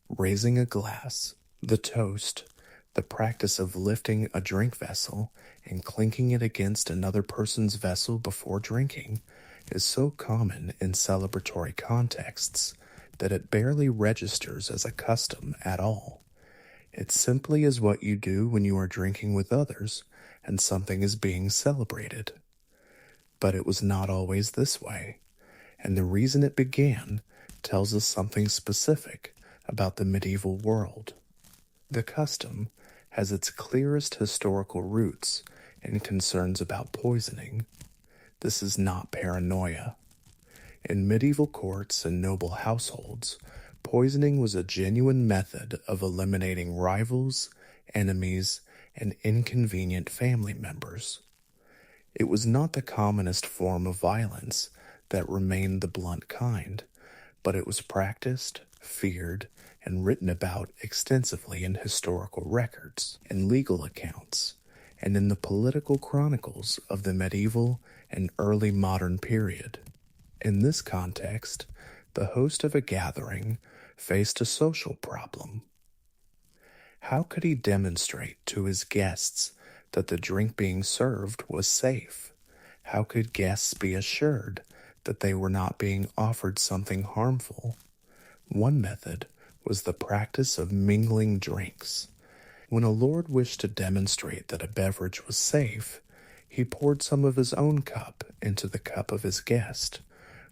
Raising a glass, the toast, the practice of lifting a drink vessel and clinking it against another person's vessel before drinking, is so common in celebratory contexts that it barely registers as a custom at all. It simply is what you do when you are drinking with others and something is being celebrated. But it was not always this way, and the reason it began tells us something specific about the medieval world. The custom has its clearest historical roots in concerns about poisoning. This is not paranoia. In medieval courts and noble households, poisoning was a genuine method of eliminating rivals, enemies, and inconvenient family members. It was not the commonest form of violence that remained the blunt kind, but it was practiced, feared, and written about extensively in historical records, in legal accounts, and in the political chronicles of the medieval and early modern period. In this context, the host of a gathering faced a social problem. How could he demonstrate to his guests that the drink being served was safe? How could guests be assured that they were not being offered something harmful? One method was the practice of mingling drinks. When a lord wished to demonstrate that a beverage was safe, he poured some of his own cup into the cup of his guest,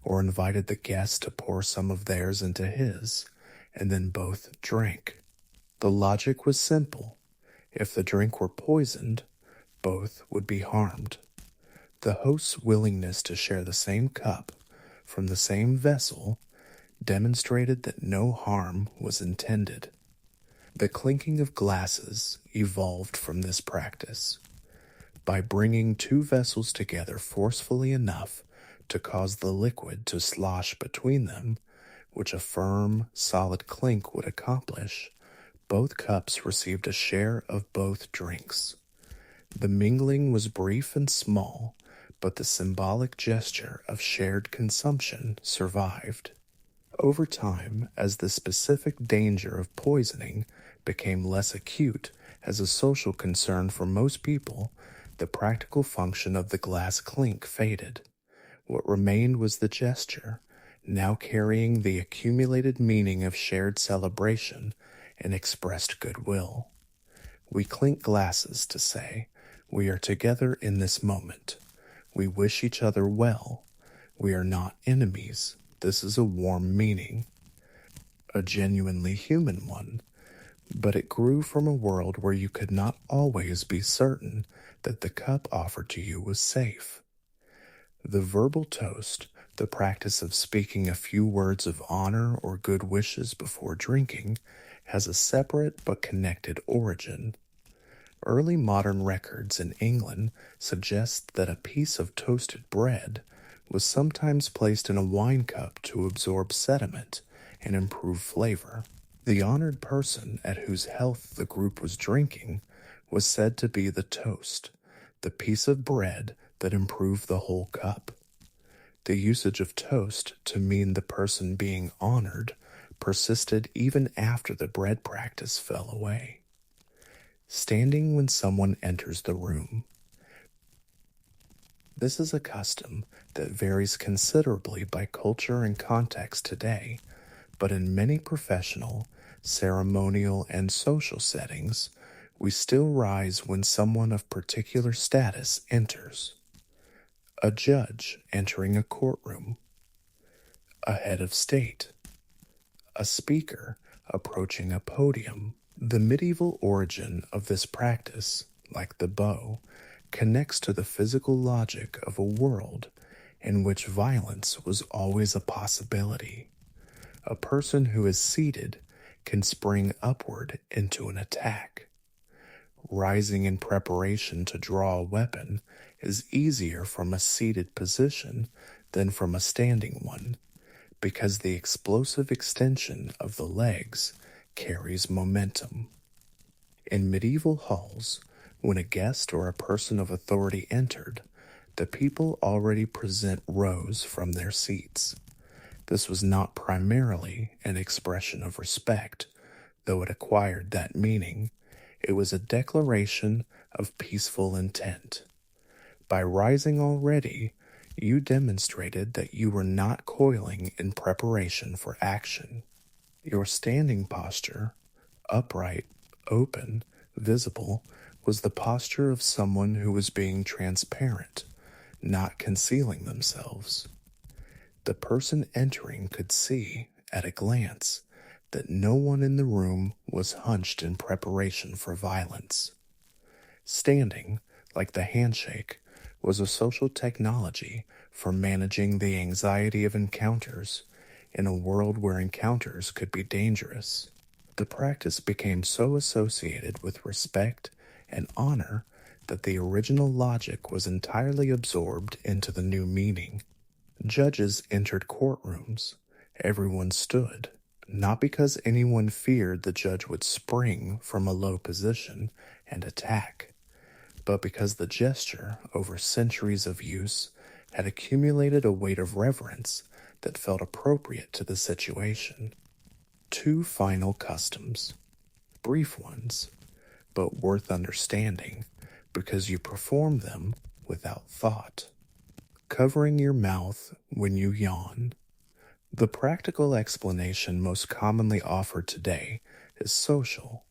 or invited the guest to pour some of theirs into his, and then both drank. The logic was simple. If the drink were poisoned, both would be harmed. The host's willingness to share the same cup from the same vessel demonstrated that no harm was intended. The clinking of glasses evolved from this practice. By bringing two vessels together forcefully enough to cause the liquid to slosh between them, which a firm, solid clink would accomplish, both cups received a share of both drinks. The mingling was brief and small, but the symbolic gesture of shared consumption survived. Over time, as the specific danger of poisoning became less acute as a social concern for most people, the practical function of the glass clink faded. What remained was the gesture, now carrying the accumulated meaning of shared celebration and expressed goodwill. We clink glasses to say, we are together in this moment. We wish each other well. We are not enemies. This is a warm meaning, a genuinely human one, but it grew from a world where you could not always be certain that the cup offered to you was safe. The verbal toast, the practice of speaking a few words of honor or good wishes before drinking, has a separate but connected origin. Early modern records in England suggest that a piece of toasted bread was sometimes placed in a wine cup to absorb sediment and improve flavor. The honored person at whose health the group was drinking was said to be the toast, the piece of bread that improved the whole cup. The usage of toast to mean the person being honored persisted even after the bread practice fell away. Standing when someone enters the room. This is a custom that varies considerably by culture and context today, but in many professional, ceremonial, and social settings, we still rise when someone of particular status enters. A judge entering a courtroom, a head of state, a speaker approaching a podium. The medieval origin of this practice, like the bow, connects to the physical logic of a world in which violence was always a possibility. A person who is seated can spring upward into an attack. Rising in preparation to draw a weapon is easier from a seated position than from a standing one, because the explosive extension of the legs carries momentum. In medieval halls, when a guest or a person of authority entered, the people already present rose from their seats. This was not primarily an expression of respect, though it acquired that meaning. It was a declaration of peaceful intent. By rising already, you demonstrated that you were not coiling in preparation for action. Your standing posture, upright, open, visible, was the posture of someone who was being transparent, not concealing themselves. The person entering could see, at a glance, that no one in the room was hunched in preparation for violence. Standing, like the handshake, was a social technology for managing the anxiety of encounters in a world where encounters could be dangerous. The practice became so associated with respect and honor that the original logic was entirely absorbed into the new meaning. Judges entered courtrooms. Everyone stood, not because anyone feared the judge would spring from a low position and attack, but because the gesture, over centuries of use, had accumulated a weight of reverence that felt appropriate to the situation. Two final customs, brief ones, but worth understanding because you perform them without thought. Covering your mouth when you yawn. The practical explanation most commonly offered today is social.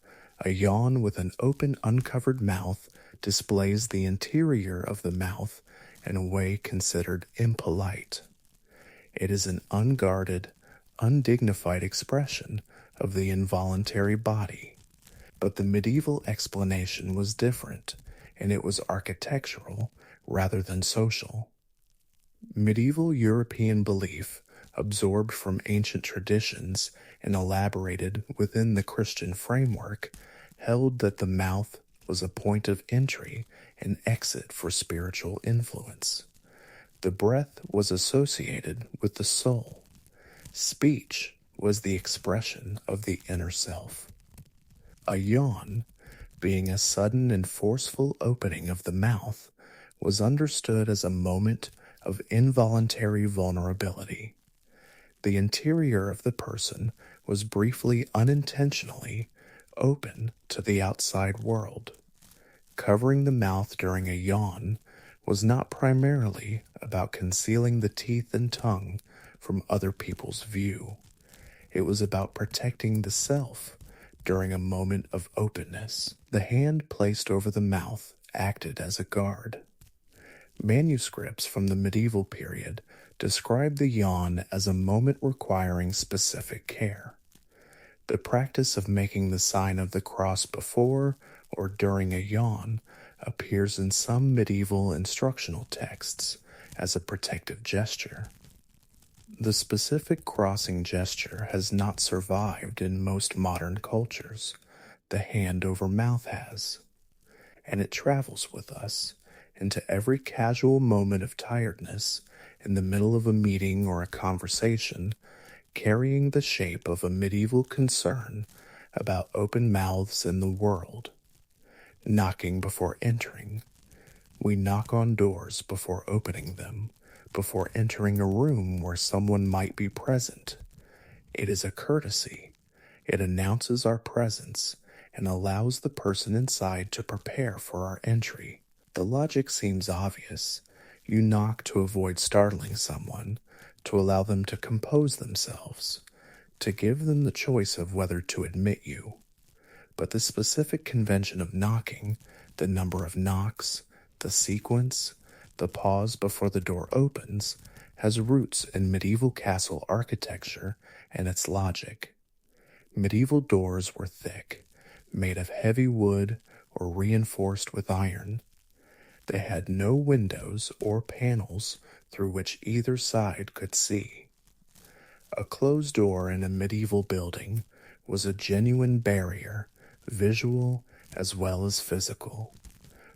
A yawn with an open, uncovered mouth displays the interior of the mouth in a way considered impolite. It is an unguarded, undignified expression of the involuntary body. But the medieval explanation was different, and it was architectural rather than social. Medieval European belief, absorbed from ancient traditions and elaborated within the Christian framework, held that the mouth was a point of entry and exit for spiritual influence. The breath was associated with the soul. Speech was the expression of the inner self. A yawn, being a sudden and forceful opening of the mouth, was understood as a moment of involuntary vulnerability. The interior of the person was briefly, unintentionally open to the outside world. Covering the mouth during a yawn was not primarily about concealing the teeth and tongue from other people's view. It was about protecting the self during a moment of openness. The hand placed over the mouth acted as a guard. Manuscripts from the medieval period describe the yawn as a moment requiring specific care. The practice of making the sign of the cross before or during a yawn appears in some medieval instructional texts as a protective gesture. The specific crossing gesture has not survived in most modern cultures. The hand over mouth has, and it travels with us into every casual moment of tiredness in the middle of a meeting or a conversation, carrying the shape of a medieval concern about open mouths in the world. Knocking before entering. We knock on doors before opening them, before entering a room where someone might be present. It is a courtesy. It announces our presence and allows the person inside to prepare for our entry. The logic seems obvious. You knock to avoid startling someone, to allow them to compose themselves, to give them the choice of whether to admit you. But the specific convention of knocking, the number of knocks, the sequence, the pause before the door opens, has roots in medieval castle architecture and its logic. Medieval doors were thick, made of heavy wood or reinforced with iron. They had no windows or panels through which either side could see. A closed door in a medieval building was a genuine barrier, visual as well as physical.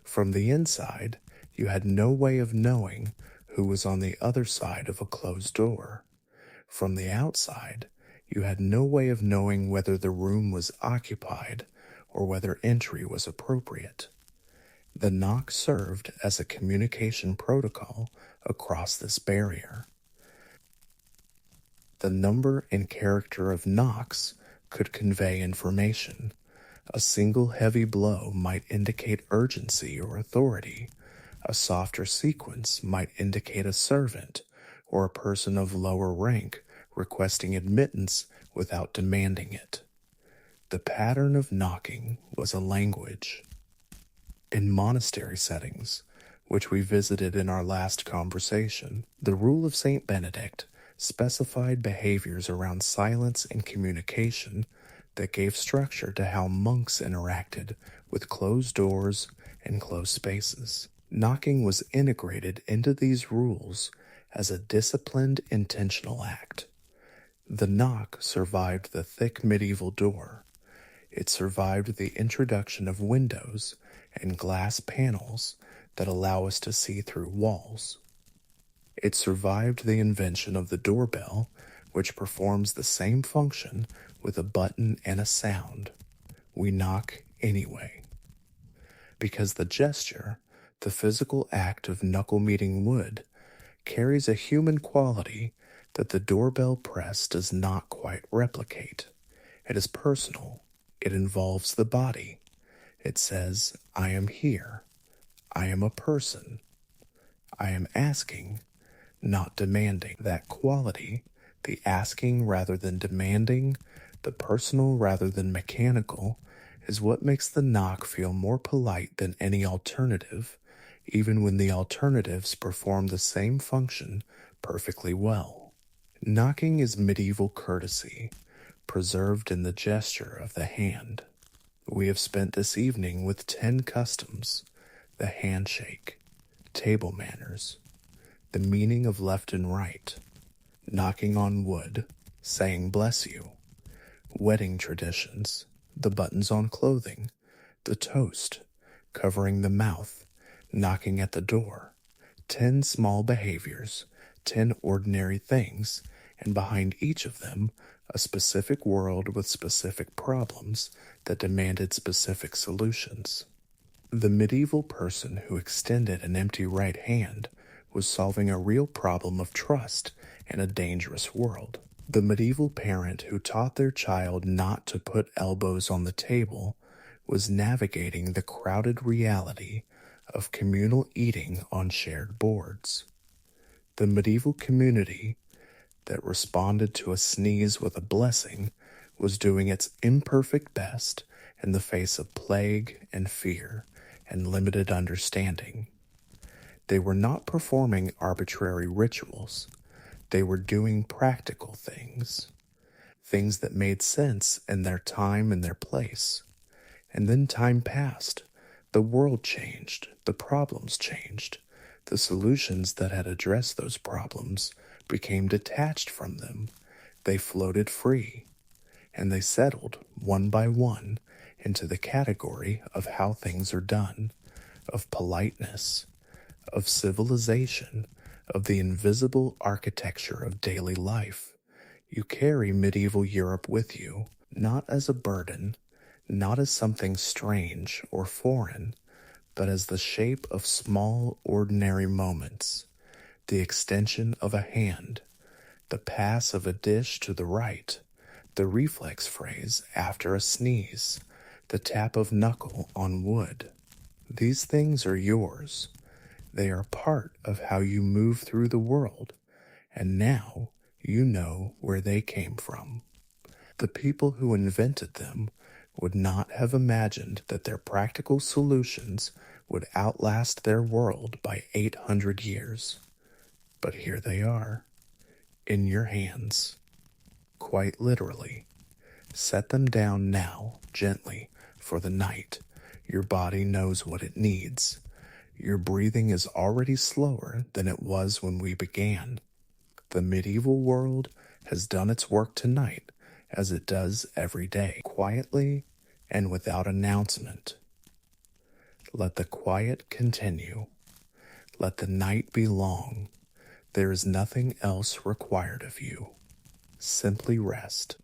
From the inside, you had no way of knowing who was on the other side of a closed door. From the outside, you had no way of knowing whether the room was occupied or whether entry was appropriate. The knock served as a communication protocol across this barrier. The number and character of knocks could convey information. A single heavy blow might indicate urgency or authority. A softer sequence might indicate a servant or a person of lower rank requesting admittance without demanding it. The pattern of knocking was a language. In monastery settings, which we visited in our last conversation, the rule of St. Benedict specified behaviors around silence and communication that gave structure to how monks interacted with closed doors and closed spaces. Knocking was integrated into these rules as a disciplined, intentional act. The knock survived the thick medieval door. It survived the introduction of windows and glass panels that allow us to see through walls. It survived the invention of the doorbell, which performs the same function with a button and a sound. We knock anyway. Because the gesture, the physical act of knuckle meeting wood, carries a human quality that the doorbell press does not quite replicate. It is personal. It involves the body. It says, I am here. I am a person. I am asking, not demanding. That quality, the asking rather than demanding, the personal rather than mechanical, is what makes the knock feel more polite than any alternative, even when the alternatives perform the same function perfectly well. Knocking is medieval courtesy, preserved in the gesture of the hand. We have spent this evening with 10 customs: the handshake, table manners, the meaning of left and right, knocking on wood, saying bless you, wedding traditions, the buttons on clothing, the toast, covering the mouth, knocking at the door, 10 small behaviors, 10 ordinary things, and behind each of them, a specific world with specific problems that demanded specific solutions. The medieval person who extended an empty right hand was solving a real problem of trust in a dangerous world. The medieval parent who taught their child not to put elbows on the table was navigating the crowded reality of communal eating on shared boards. The medieval community that responded to a sneeze with a blessing was doing its imperfect best in the face of plague and fear and limited understanding. They were not performing arbitrary rituals. They were doing practical things, things that made sense in their time and their place. And then time passed. The world changed. The problems changed. The solutions that had addressed those problems became detached from them. They floated free, and they settled one by one into the category of how things are done, of politeness, of civilization, of the invisible architecture of daily life. You carry medieval Europe with you, not as a burden, not as something strange or foreign, but as the shape of small, ordinary moments, the extension of a hand, the pass of a dish to the right, the reflex phrase after a sneeze, the tap of knuckle on wood. These things are yours. They are part of how you move through the world, and now you know where they came from. The people who invented them would not have imagined that their practical solutions would outlast their world by 800 years. But here they are, in your hands, quite literally. Set them down now, gently, for the night. Your body knows what it needs. Your breathing is already slower than it was when we began. The medieval world has done its work tonight, as it does every day, quietly and without announcement. Let the quiet continue. Let the night be long. There is nothing else required of you. Simply rest.